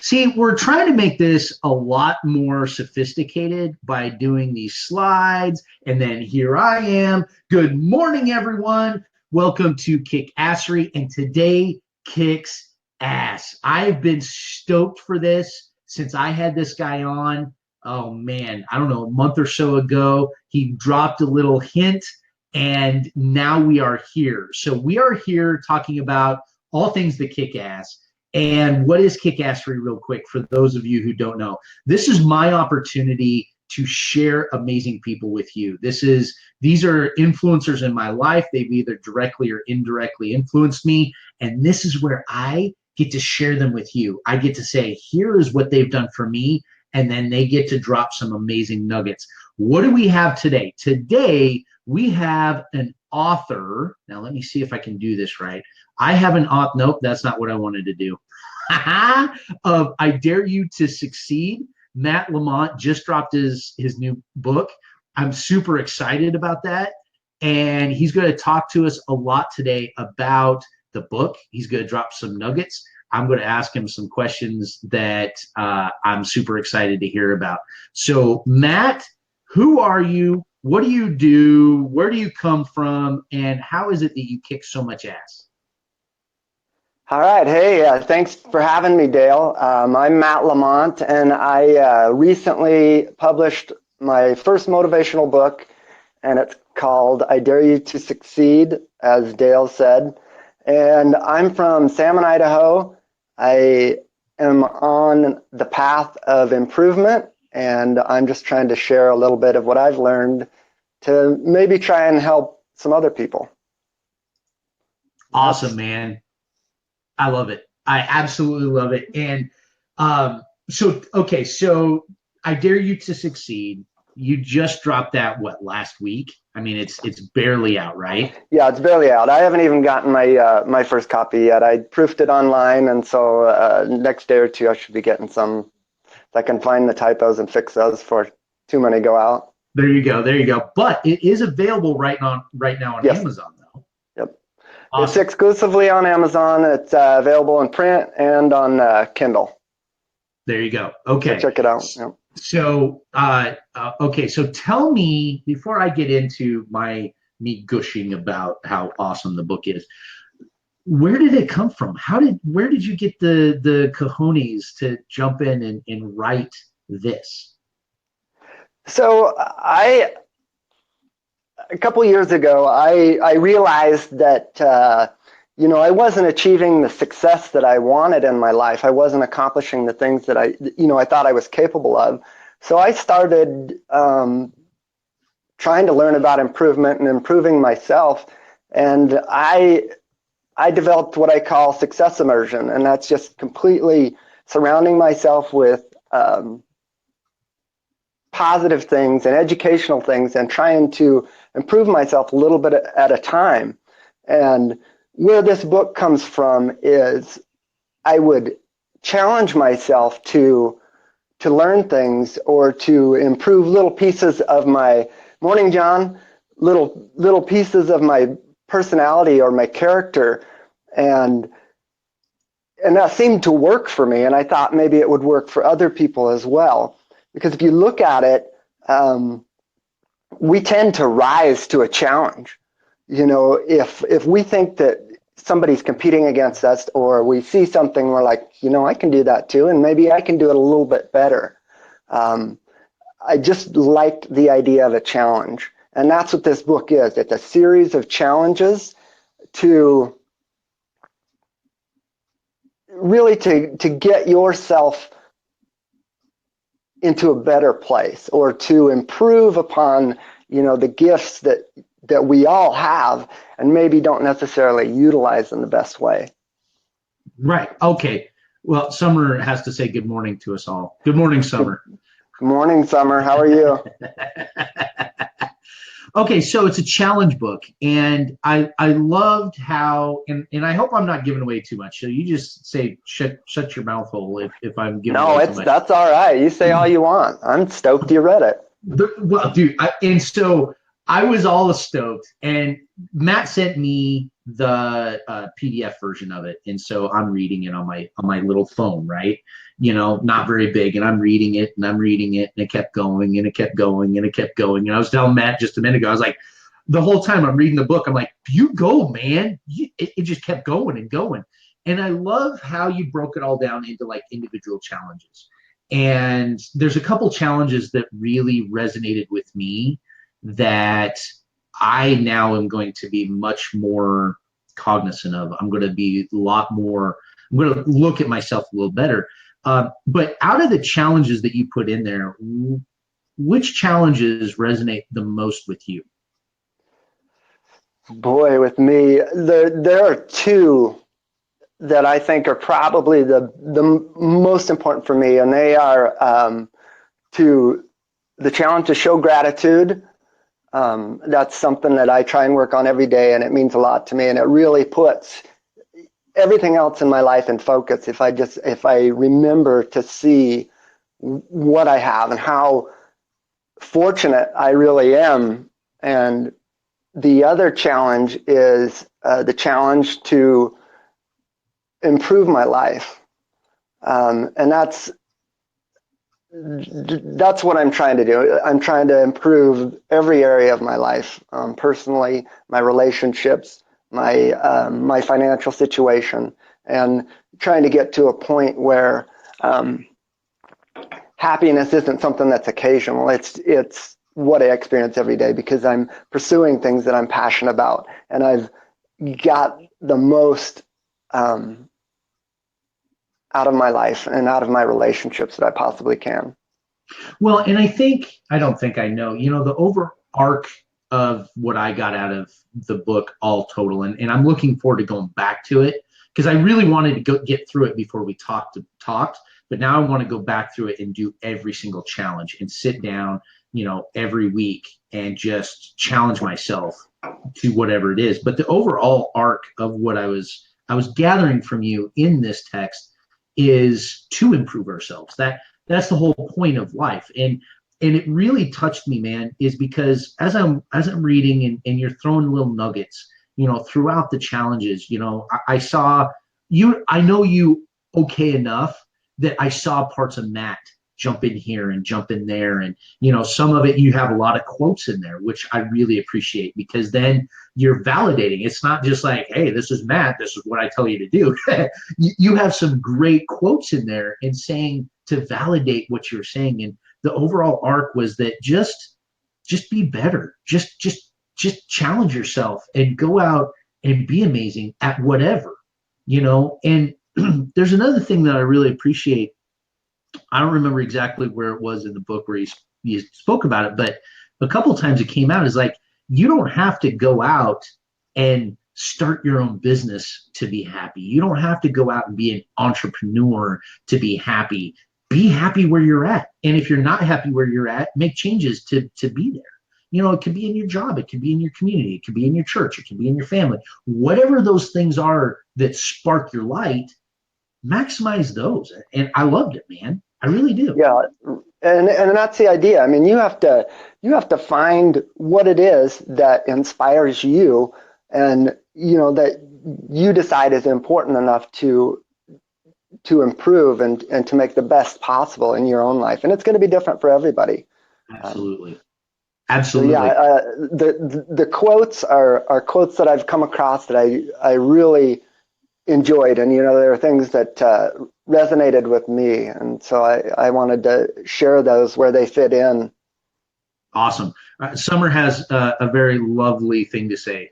See, we're trying to make this a lot more sophisticated by doing these slides. And then here I am. Good morning, everyone. Welcome to Kick Assery. And today kicks ass. I've been stoked for this since I had this guy on. Oh, man, I don't know, a month or so ago. He dropped a little hint, and now we are here. So we are here talking about all things that kick ass. And what is Kick Assery, real quick, for those of you who don't know? This is my opportunity to share amazing people with you. These are influencers in my life. They've either directly or indirectly influenced me. And this is where I get to share them with you. I get to say, here is what they've done for me. And then they get to drop some amazing nuggets. What do we have today? Today, we have an author. Now, let me see if I can do this right. I have an author. Nope, that's not what I wanted to do. Of I Dare You to Succeed. Matt LaMonte just dropped his new book. I'm super excited about that. And he's going to talk to us a lot today about the book. He's going to drop some nuggets. I'm going to ask him some questions that I'm super excited to hear about. So, Matt, who are you? What do you do? Where do you come from? And how is it that you kick so much ass? All right. Hey, thanks for having me, Dale. I'm Matt LaMonte, and I recently published my first motivational book, and it's called I Dare You to Succeed, as Dale said. And I'm from Salmon, Idaho. I am on the path of improvement, and I'm just trying to share a little bit of what I've learned to maybe try and help some other people. Awesome, man. I love it. I absolutely love it. And so I Dare You to Succeed. You just dropped that, what, last week? I mean, it's barely out, right? Yeah, it's barely out. I haven't even gotten my first copy yet. I proofed it online, and so next day or two I should be getting some. If I can find the typos and fix those before too many go out. There you go. But it is available right now on Yes. Amazon, though. Yep. Awesome. It's exclusively on Amazon. It's available in print and on Kindle. There you go. Okay. So check it out. Yep. So, okay. So tell me, before I get into me gushing about how awesome the book is, where did it come from? Where did you get the cojones to jump in and write this? So a couple years ago, I realized that I wasn't achieving the success that I wanted in my life. I wasn't accomplishing the things that I thought I was capable of. So I started trying to learn about improvement and improving myself. And I developed what I call success immersion, and that's just completely surrounding myself with positive things and educational things and trying to improve myself a little bit at a time. And where this book comes from is I would challenge myself to learn things or to improve little pieces of my morning, John, little pieces of my personality or my character. And that seemed to work for me. And I thought maybe it would work for other people as well. Because if you look at it, we tend to rise to a challenge. If we think that somebody's competing against us, or we see something, we're like, I can do that too, and maybe I can do it a little bit better. I just liked the idea of a challenge. And that's what this book is. It's a series of challenges to really to get yourself into a better place, or to improve upon, the gifts that we all have and maybe don't necessarily utilize in the best way. Right. Okay. Well, Summer has to say good morning to us all. Good morning, Summer. Good morning, Summer. How are you? Okay, so it's a challenge book, and I loved how, and I hope I'm not giving away too much. So you just say shut your mouth hole if I'm giving away too much. That's all right. You say all you want. I'm stoked you read it. Well, dude, and so I was all stoked, and Matt sent me the PDF version of it, and so I'm reading it on my little phone, right? Not very big, and I'm reading it and I'm reading it, and it kept going and it kept going and it kept going. And I was telling Matt just a minute ago, I was like, the whole time I'm reading the book, I'm like, you go, man. It just kept going and going. And I love how you broke it all down into like individual challenges. And there's a couple challenges that really resonated with me that I now am going to be much more cognizant of. I'm going to be a lot more, I'm going to look at myself a little better. But out of the challenges that you put in there, which challenges resonate the most with you? Boy, with me, there are two that I think are probably the most important for me, and they are to the challenge to show gratitude. That's something that I try and work on every day, and it means a lot to me, and it really puts everything else in my life in focus. If I remember to see what I have and how fortunate I really am. And the other challenge is the challenge to improve my life, and that's what I'm trying to do. I'm trying to improve every area of my life, personally, my relationships, my financial situation, and trying to get to a point where happiness isn't something that's occasional. It's what I experience every day, because I'm pursuing things that I'm passionate about, and I've got the most out of my life and out of my relationships that I possibly can. Well, and I don't think I know, the over arc of what I got out of the book, all total, and I'm looking forward to going back to it, because I really wanted to get through it before we talked, but now I want to go back through it and do every single challenge and sit down, every week and just challenge myself to whatever it is. But the overall arc of what I was gathering from you in this text is to improve ourselves. That's the whole point of life. And it really touched me, man, is because as I'm reading and you're throwing little nuggets, throughout the challenges, I saw you, I know you okay enough that I saw parts of Matt jump in here and jump in there. And, some of it, you have a lot of quotes in there, which I really appreciate, because then you're validating. It's not just like, hey, this is Matt, this is what I tell you to do. You have some great quotes in there and saying to validate what you're saying. And the overall arc was that just be better. Just challenge yourself and go out and be amazing at whatever, and there's another thing that I really appreciate. I don't remember exactly where it was in the book where you spoke about it, but a couple of times it came out is like, you don't have to go out and start your own business to be happy. You don't have to go out and be an entrepreneur to be happy. Be happy where you're at. And if you're not happy where you're at, make changes to be there. It could be in your job, it could be in your community, it could be in your church, it could be in your family. Whatever those things are that spark your light, maximize those. And I loved it, man. I really do. Yeah, and that's the idea. I mean, you have to find what it is that inspires you, and that you decide is important enough to improve and to make the best possible in your own life. And it's going to be different for everybody. Absolutely. Absolutely. So yeah, the quotes are quotes that I've come across that I really enjoyed, and there are things that resonated with me, and so I wanted to share those where they fit in. Awesome. Summer has a very lovely thing to say.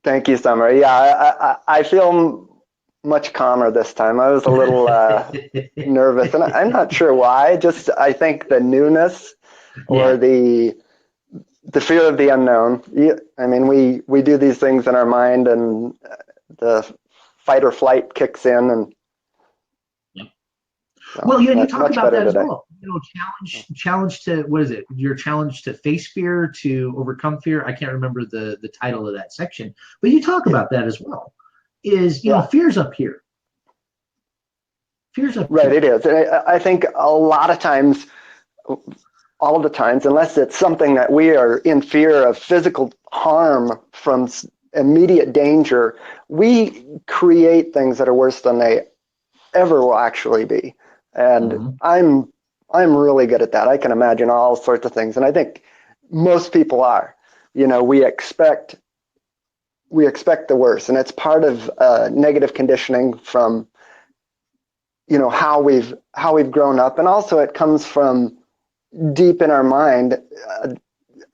Thank you, Summer. Yeah, I feel much calmer this time. I was a little nervous, and I'm not sure why. Just I think the newness or the fear of the unknown. I mean, we do these things in our mind, and the fight or flight kicks in, and so well, you talk about that as well. Challenge to, what is it? Your challenge to face fear, to overcome fear. I can't remember the title of that section, but you talk about that as well. Is fear's up here. Fear's up right, here. It is. And I think a lot of times all the times, unless it's something that we are in fear of physical harm from immediate danger, we create things that are worse than they ever will actually be. And I'm really good at that. I can imagine all sorts of things, and I think most people are. We expect the worst, and it's part of negative conditioning from how we've grown up, and also it comes from deep in our mind.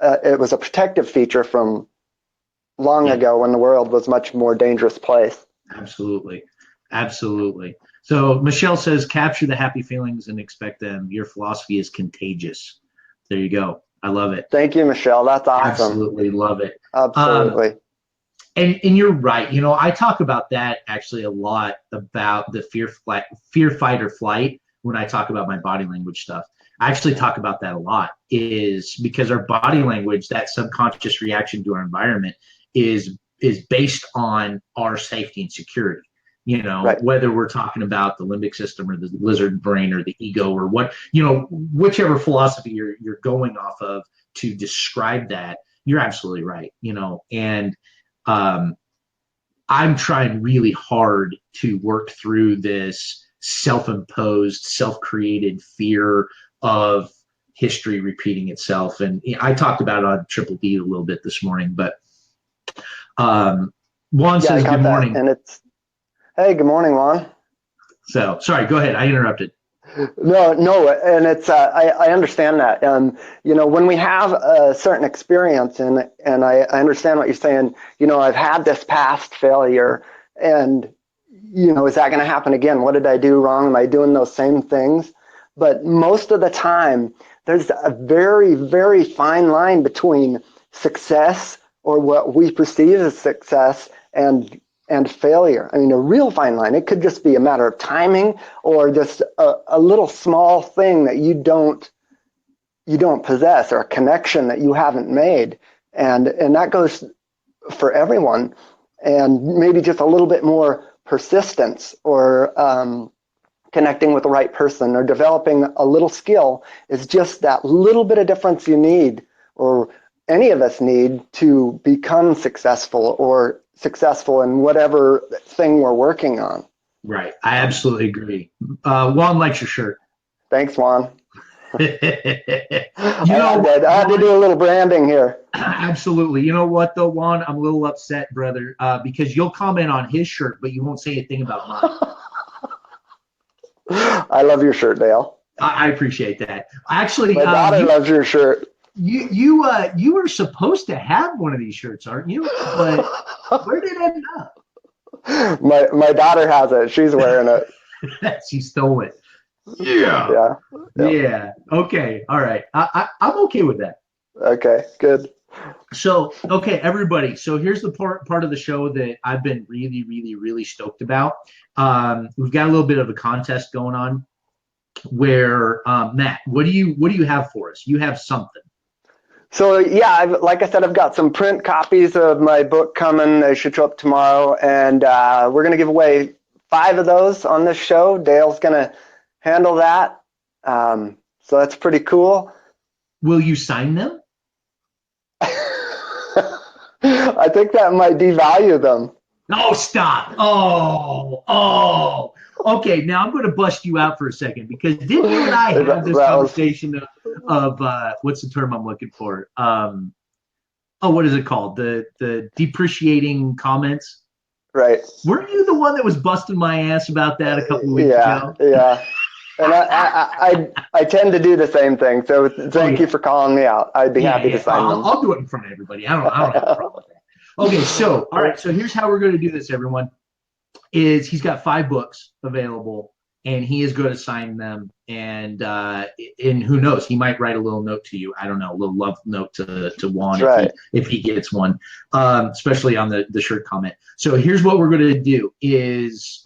It was a protective feature from long ago when the world was a much more dangerous place. Absolutely. So Michelle says, capture the happy feelings and expect them. Your philosophy is contagious. There you go. I love it. Thank you, Michelle. That's awesome. Absolutely love it. Absolutely. And you're right. I talk about that actually a lot, about the fear, fight, or flight when I talk about my body language stuff. I actually talk about that a lot, is because our body language, that subconscious reaction to our environment, is based on our safety and security. Right. Whether we're talking about the limbic system or the lizard brain or the ego or what, whichever philosophy you're going off of to describe that, you're absolutely right. And I'm trying really hard to work through this self-imposed, self-created fear of history repeating itself. And I talked about it on Triple D a little bit this morning, but Juan says good morning. And hey, good morning, Juan. So sorry, go ahead. I interrupted. No, and it's I understand that. When we have a certain experience, and I understand what you're saying. I've had this past failure, and is that going to happen again? What did I do wrong? Am I doing those same things? But most of the time, there's a very, very fine line between success, or what we perceive as success, and failure. I mean, a real fine line. It could just be a matter of timing, or just a little small thing that you don't possess, or a connection that you haven't made. And that goes for everyone. And maybe just a little bit more persistence, or connecting with the right person, or developing a little skill is just that little bit of difference you need, or any of us need, to become successful in whatever thing we're working on. Right. I absolutely agree. Juan likes your shirt. Thanks, Juan. I had to do a little branding here. Absolutely. You know what, though, Juan? I'm a little upset, brother, because you'll comment on his shirt, but you won't say a thing about mine. I love your shirt, Dale. I appreciate that. Actually, my daughter loves your shirt. You were supposed to have one of these shirts, aren't you? But where did it end up? My daughter has it. She's wearing it. She stole it. Yeah. Okay. All right. I'm okay with that. Okay. Good. So, okay, everybody. So here's the part of the show that I've been really, really, really stoked about. We've got a little bit of a contest going on where, Matt, what do you have for us? You have something. So yeah, like I said, I've got some print copies of my book coming. They should show up tomorrow, and we're going to give away 5 of those on this show. Dale's going to handle that, so that's pretty cool. Will you sign them? I think that might devalue them. No, stop. Oh. Okay, now I'm going to bust you out for a second, because didn't you and I have this conversation of what's the term I'm looking for? What is it called? The depreciating comments? Right. Weren't you the one that was busting my ass about that a couple of weeks ago? Yeah. And I tend to do the same thing. So thank you for calling me out. I'd be happy to sign them. I'll do it in front of everybody. I don't have a problem with that. Okay, so all right. So here's how we're going to do this, everyone. He's got 5 books available, and he is going to sign them. And who knows, he might write a little note to you. I don't know, a little love note to Juan if he gets one, especially on the shirt comment. So here's what we're going to do: is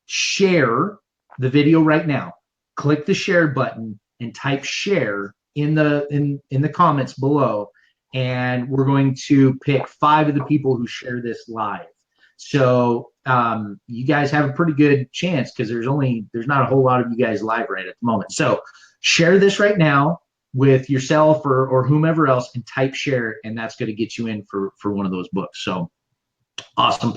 share the video right now. Click the share button and type share in the comments below, and we're going to pick 5 of the people who share this live. So you guys have a pretty good chance, because there's not a whole lot of you guys live right at the moment. So share this right now, with yourself or whomever else and type share, and that's going to get you in for one of those books. So awesome.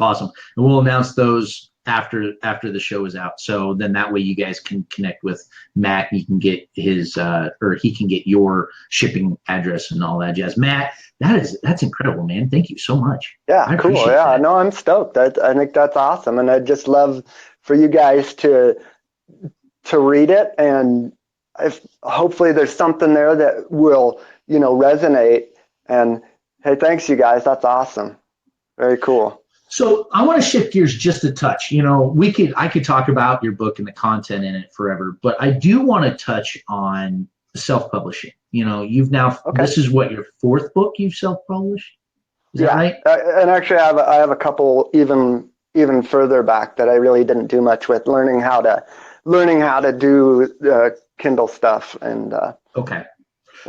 And we'll announce those after the show is out. So then that way you guys can connect with Matt. You can get his or he can get your shipping address and all that jazz. Matt, that's incredible, man. Thank you so much. Yeah, cool. Yeah, that. no, I'm stoked. I think that's awesome, and I just love for you guys to read it, and if hopefully there's something there that will resonate. And hey, thanks you guys. That's awesome. Very cool. So I want to shift gears just a touch. I could talk about your book and the content in it forever, but I do want to touch on self-publishing. You've now, This is what, your fourth book you've self-published? Is that right? And actually I have a couple even further back that I really didn't do much with, learning how to do Kindle stuff. And okay.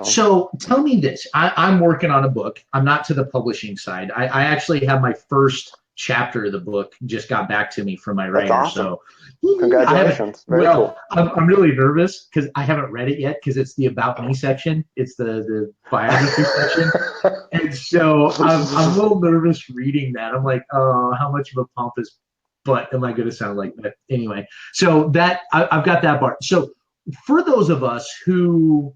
So tell me this. I'm working on a book. I'm not to the publishing side. I actually have my first chapter of the book just got back to me from my writer. Awesome. So congratulations. Very cool. I'm really nervous because I haven't read it yet because it's the About Me section. It's the biography section. And so I'm a little nervous reading that. I'm like, oh, how much of a pompous butt am I going to sound like? But anyway, so that I've got that part. So for those of us who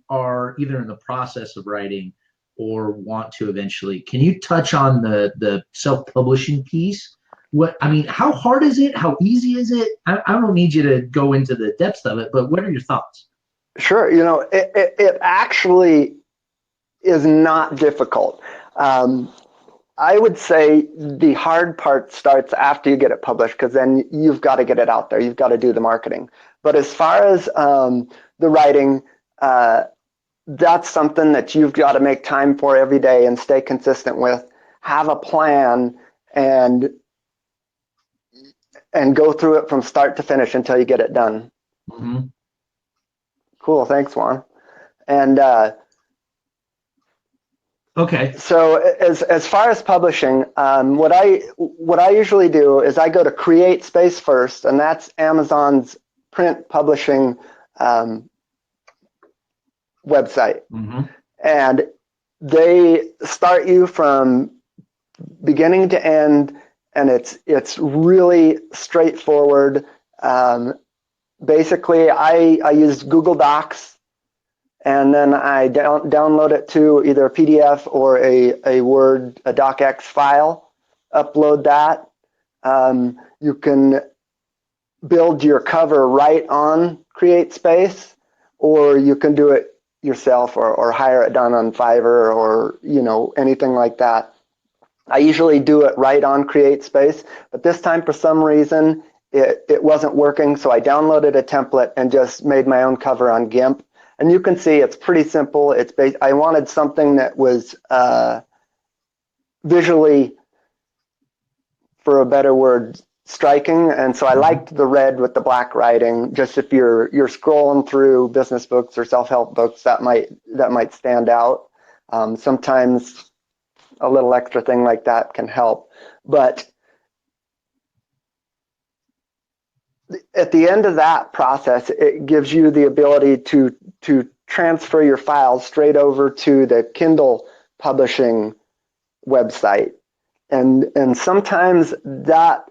are either in the process of writing or want to eventually, can you touch on the self-publishing piece? How hard is it? How easy is it? I don't need you to go into the depths of it, but what are your thoughts? Sure. It actually is not difficult. I would say the hard part starts after you get it published, because then you've got to get it out there. You've got to do the marketing. But as far as the writing, that's something that you've got to make time for every day and stay consistent with. Have a plan and go through it from start to finish until you get it done. Mm-hmm. Cool. Thanks, Juan. And okay. So as far as publishing, what I usually do is I go to Create Space first, and that's Amazon's print publishing website. Mm-hmm. And they start you from beginning to end, and it's really straightforward. Basically, I use Google Docs, and then I download it to either a PDF or a Word, a docx file, upload that. You can build your cover right on Create Space, or you can do it yourself or hire it done on Fiverr or anything like that. I usually do it right on Create Space, but this time for some reason it wasn't working, so I downloaded a template and just made my own cover on GIMP. And you can see it's pretty simple. I wanted something that was visually, for a better word, striking, and so I liked the red with the black writing. Just if you're scrolling through business books or self-help books, that might stand out. Sometimes a little extra thing like that can help. But at the end of that process, it gives you the ability to transfer your files straight over to the Kindle publishing website. And sometimes that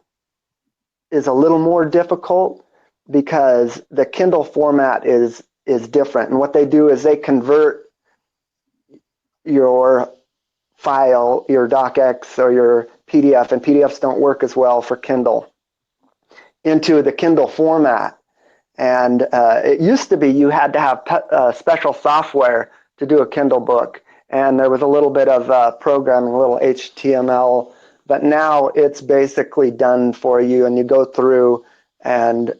is a little more difficult because the Kindle format is different. And what they do is they convert your file, your docx or your PDF, and PDFs don't work as well for Kindle, into the Kindle format. And it used to be you had to have special software to do a Kindle book. And there was a little bit of programming, a little HTML, but now it's basically done for you, and you go through and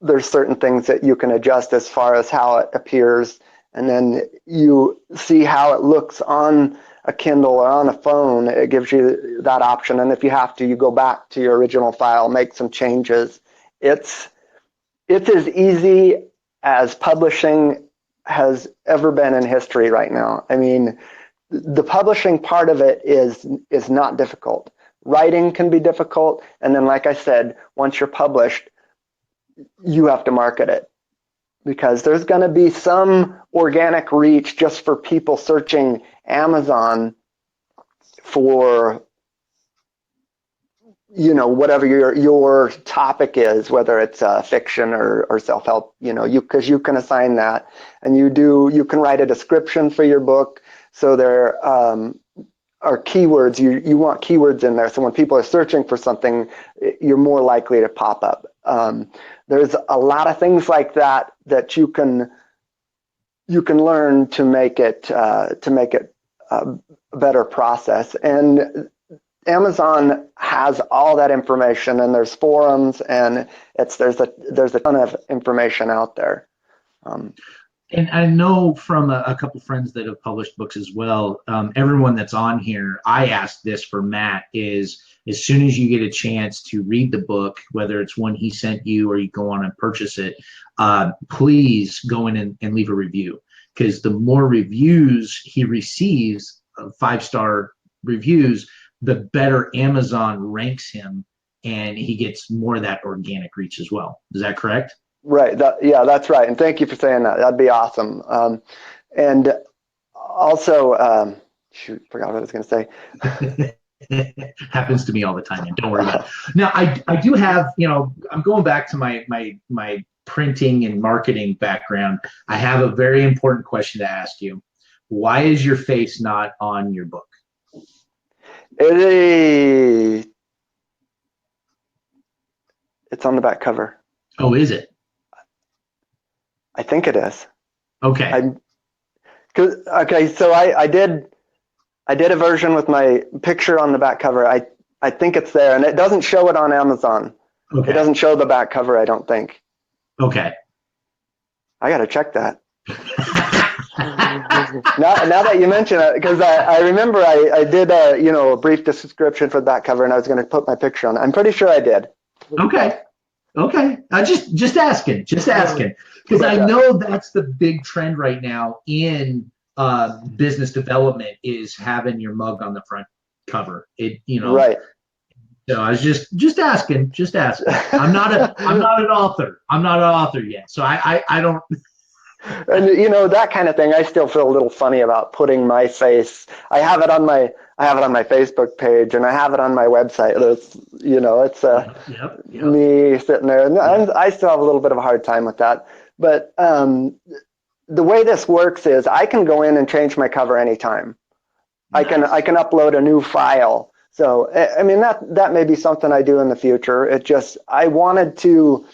there's certain things that you can adjust as far as how it appears, and then you see how it looks on a Kindle or on a phone. It gives you that option, and if you have to, you go back to your original file, make some changes. It's as easy as publishing has ever been in history right now. I mean, the publishing part of it is not difficult. Writing can be difficult, and then like I said, once you're published, you have to market it. because there's going to be some organic reach just for people searching Amazon for, you know, whatever your topic is, whether it's fiction or self-help, you know, because you can assign that, and you can write a description for your book. So there are keywords. You want keywords in there, so when people are searching for something, you're more likely to pop up. There's a lot of things like that you can learn to make it a better process. And Amazon has all that information, and there's forums, and there's a ton of information out there. And I know from a couple friends that have published books as well, everyone that's on here, I asked this for Matt, is as soon as you get a chance to read the book, whether it's one he sent you or you go on and purchase it, please go in and leave a review, because the more reviews he receives, 5-star reviews, the better Amazon ranks him, and he gets more of that organic reach as well. Is that correct? Right. Yeah, that's right. And thank you for saying that. That'd be awesome. And also, shoot, forgot what I was going to say. Happens to me all the time, and don't worry about it. Now, I do have, you know, I'm going back to my printing and marketing background. I have a very important question to ask you. Why is your face not on your book? It's on the back cover. Oh, is it? I think it is. Okay. So I did a version with my picture on the back cover. I think it's there, and it doesn't show it on Amazon. Okay. It doesn't show the back cover, I don't think. Okay. I got to check that. now that you mention it, because I remember I did a brief description for the back cover, and I was going to put my picture on it. I'm pretty sure I did. Okay. Just asking, because I know that's the big trend right now in business development, is having your mug on the front cover. Right. So I was just asking. I'm not an author yet, so I don't. And that kind of thing, I still feel a little funny about putting my face. I have it on my Facebook page, and I have it on my website. It's me sitting there, and I still have a little bit of a hard time with that. But the way this works is I can go in and change my cover anytime. Nice. I can upload a new file. So I mean that may be something I do in the future. It just I wanted to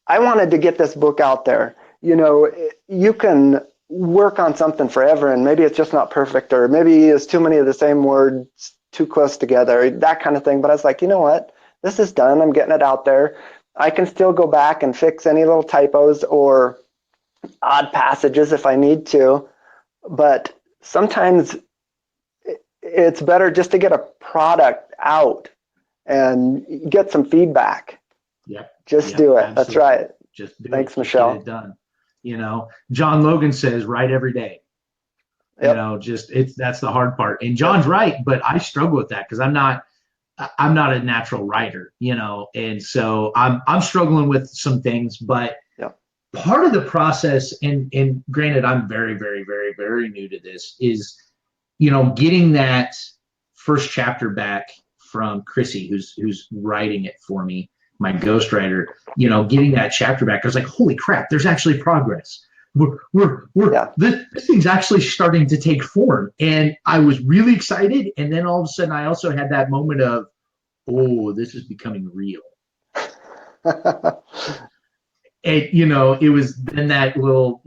get this book out there. You can work on something forever, and maybe it's just not perfect, or maybe it's too many of the same words too close together, that kind of thing. But I was like, you know what? This is done. I'm getting it out there. I can still go back and fix any little typos or odd passages if I need to. But sometimes it's better just to get a product out and get some feedback. Yeah. Just do it. Absolutely. That's right. Just do Thanks, it. Michelle. Get it done. John Logan says, write every day. Yep. That's the hard part. And John's right, but I struggle with that because I'm not a natural writer, and so I'm struggling with some things, but yep. Part of the process, and granted, I'm very, very, very, very new to this, is, getting that first chapter back from Chrissy, who's writing it for me, my ghostwriter, getting that chapter back. I was like, holy crap, there's actually progress. This thing's actually starting to take form. And I was really excited. And then all of a sudden I also had that moment of, oh, this is becoming real. And, it was then that little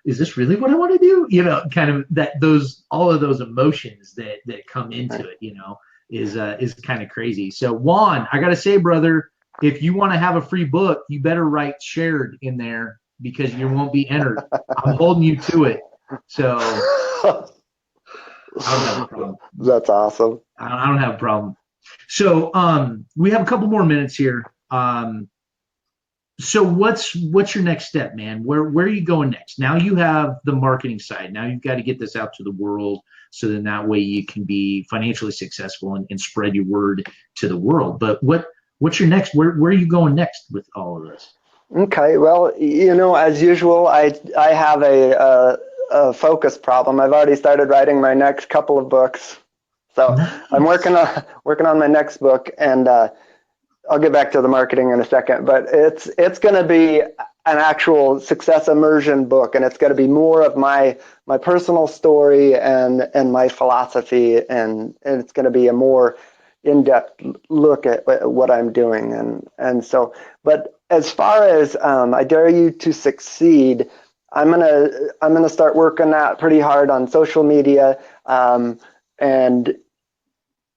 is this really what I want to do? Kind of all of those emotions that come into it, is kind of crazy. So Juan, I got to say, brother, if you want to have a free book, you better write shared in there because you won't be entered. I'm holding you to it. So I don't have a problem. That's awesome. I don't have a problem. So we have a couple more minutes here. So what's your next step, man? Where are you going next? Now you have the marketing side. Now you've got to get this out to the world, so then that way you can be financially successful and spread your word to the world. But what's your next? Where are you going next with all of this? Okay, well, as usual, I have a focus problem. I've already started writing my next couple of books, so I'm Nice. working on my next book, and I'll get back to the marketing in a second. But it's going to be an actual success immersion book, and it's going to be more of my personal story and my philosophy, and it's going to be a more in-depth look at what I'm doing, and so. But as far as I dare you to succeed, I'm gonna start working that pretty hard on social media, and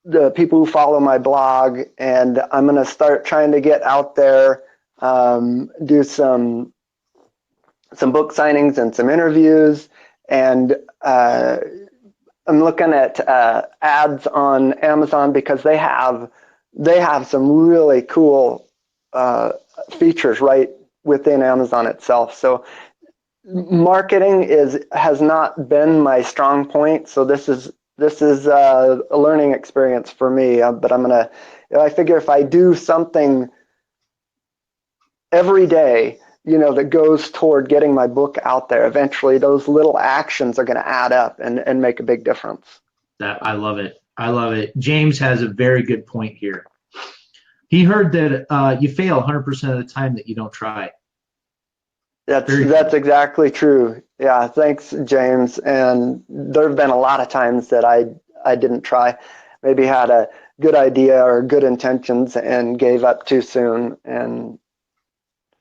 the people who follow my blog, and I'm gonna start trying to get out there, do some book signings and some interviews, and I'm looking at ads on Amazon because they have some really cool features right within Amazon itself. So marketing has not been my strong point. So this is a learning experience for me. But I figure if I do something every day, that goes toward getting my book out there, eventually those little actions are going to add up and make a big difference. That I love it. I love it. James has a very good point here. He heard that you fail 100% of the time that you don't try. Very That's true. exactly true. Yeah, thanks, James. And there have been a lot of times that I didn't try, maybe had a good idea or good intentions and gave up too soon. And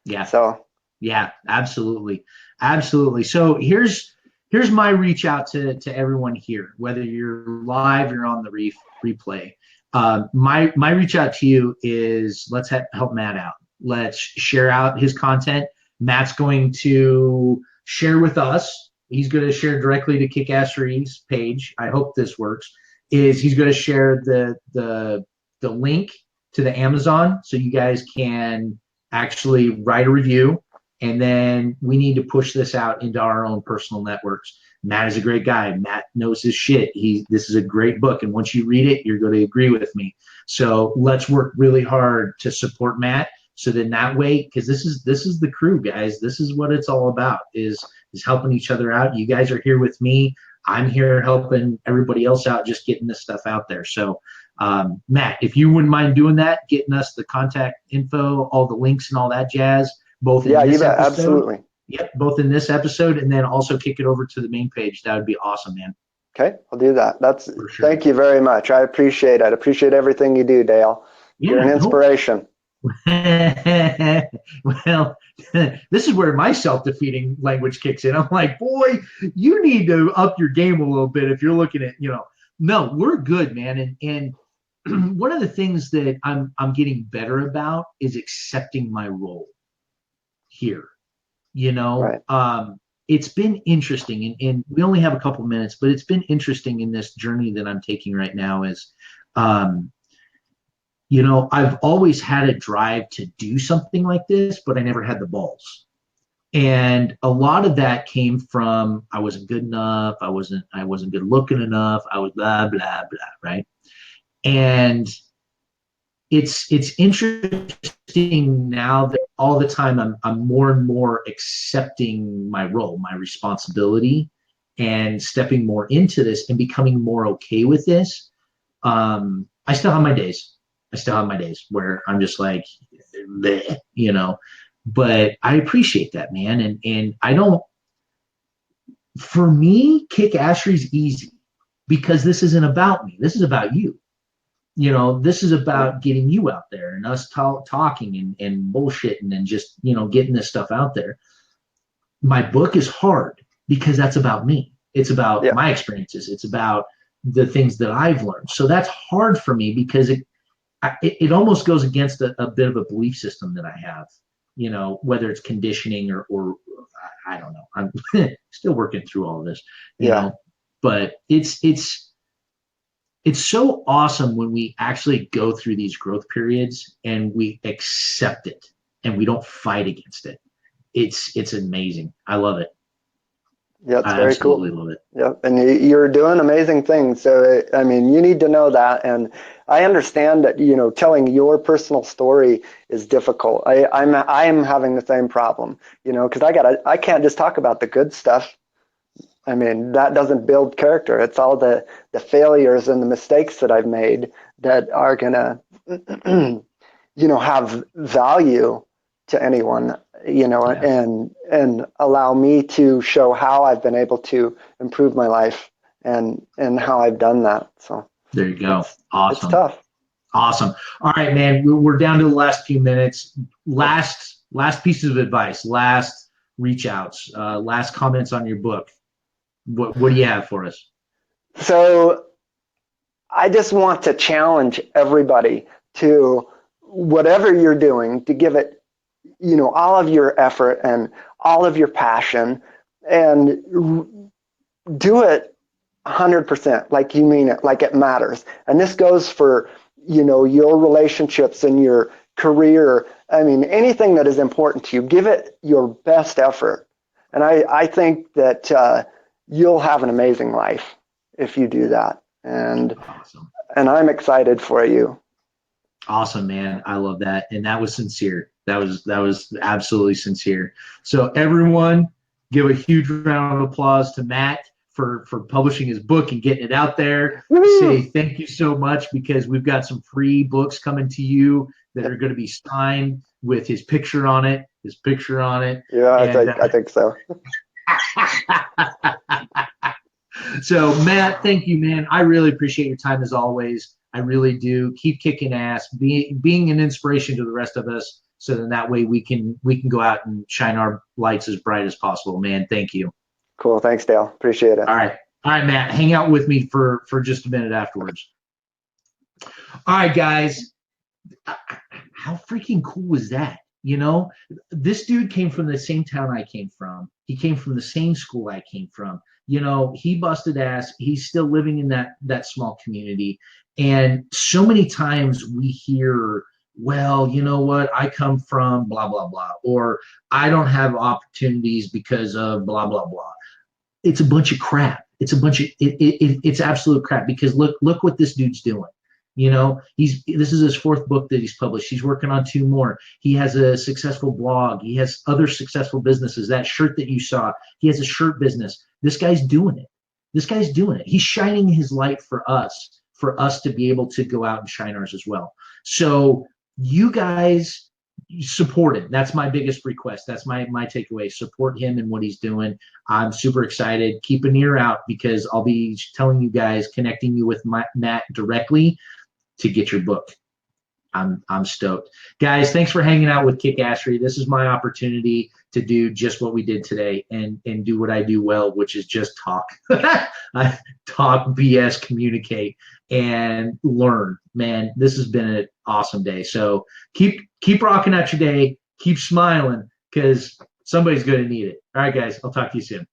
Yeah. so, Yeah, absolutely. Absolutely. So here's my reach out to everyone here, whether you're live or on the replay. My reach out to you is let's help Matt out. Let's share out his content. Matt's going to share with us. He's going to share directly to Kickassery's page. I hope this works. Is he's going to share the link to the Amazon so you guys can actually write a review, and then we need to push this out into our own personal networks. Matt is a great guy. Matt knows his shit. This is a great book, and once you read it, you're going to agree with me. So let's work really hard to support Matt. So then that way, because this is the crew, guys. This is what it's all about. Is helping each other out. You guys are here with me. I'm here helping everybody else out, just getting this stuff out there. So Matt, if you wouldn't mind doing that, getting us the contact info, all the links and all that jazz, both in yeah, you this bet. episode, Absolutely. yep, both in this episode, and then also kick it over to the main page. That would be awesome, man. Okay, I'll do that. For sure. Thank you very much. I appreciate it. I appreciate everything you do, Dale. You're Yeah, an no. inspiration. Well, this is where my self-defeating language kicks in. I'm like, boy, you need to up your game a little bit if you're looking at, no, we're good, man. And one of the things that I'm getting better about is accepting my role here. You know, Right. it's been interesting, and we only have a couple minutes, but it's been interesting in this journey that I'm taking right now. Is um, I've always had a drive to do something like this, but I never had the balls. And a lot of that came from I wasn't good enough, I wasn't good looking enough, I was blah blah blah, right? And it's interesting now that all the time I'm more and more accepting my role, my responsibility, and stepping more into this and becoming more okay with this. I still have my days. I still have my days where I'm just like, bleh. But I appreciate that, man. And I don't. For me, kick Ashery's easy because this isn't about me. This is about you. This is Right. about getting you out there and us talking and bullshitting and just getting this stuff out there. My book is hard because that's about me. It's about Yeah. my experiences. It's about the things that I've learned. So that's hard for me because it almost goes against a bit of a belief system that I have. Whether it's conditioning or I don't know. I'm still working through all of this. You Yeah. know, but it's so awesome when we actually go through these growth periods and we accept it and we don't fight against it. It's amazing. I love it. Yeah, it's I very absolutely cool. love it. Yep, and you're doing amazing things. So, I mean, you need to know that. And I understand that, telling your personal story is difficult. I'm having the same problem, because I can't just talk about the good stuff. I mean, that doesn't build character. It's all the failures and the mistakes that I've made that are gonna, have value to anyone, Yeah. and allow me to show how I've been able to improve my life and how I've done that. So There you go. it's Awesome. tough. Awesome. All right, man. We're down to the last few minutes. Last pieces of advice. Last reach outs. Last comments on your book. What do you have for us? So I just want to challenge everybody to, whatever you're doing, to give it, all of your effort and all of your passion, and do it 100%, like you mean it, like it matters. And this goes for, your relationships and your career. I mean, anything that is important to you, give it your best effort. And I think that you'll have an amazing life if you do that. Awesome. And I'm excited for you. Awesome, man. I love that. And that was sincere. That was absolutely sincere. So everyone give a huge round of applause to Matt for publishing his book and getting it out there. Say Woo-hoo! thank you so much, because we've got some free books coming to you that are going to be signed with his picture on it. Yeah, And I think so. So, Matt, thank you, man. I really appreciate your time as always. I really do. Keep kicking ass, being an inspiration to the rest of us, so then that way we can go out and shine our lights as bright as possible. Man, thank you. Cool. Thanks, Dale. Appreciate it. All right, Matt. Hang out with me for just a minute afterwards. All right, guys. How freaking cool was that? This dude came from the same town I came from. He came from the same school I came from. He busted ass. He's still living in that small community. And so many times we hear, well, you know what? I come from blah, blah, blah, or I don't have opportunities because of blah, blah, blah. It's a bunch of crap. It's absolute crap, because look what this dude's doing. This is his fourth book that he's published. He's working on two more. He has a successful blog. He has other successful businesses. That shirt that you saw, he has a shirt business. This guy's doing it. He's shining his light for us to be able to go out and shine ours as well. So you guys support it. That's my biggest request. That's my takeaway. Support him and what he's doing. I'm super excited. Keep an ear out, because I'll be telling you guys, connecting you with Matt directly to get your book. I'm stoked. Guys, thanks for hanging out with Kick-Assery. This is my opportunity to do just what we did today, and do what I do well, which is just talk. I talk, BS, communicate, and learn. Man, this has been an awesome day. So keep rocking out your day. Keep smiling, because somebody's going to need it. All right, guys, I'll talk to you soon.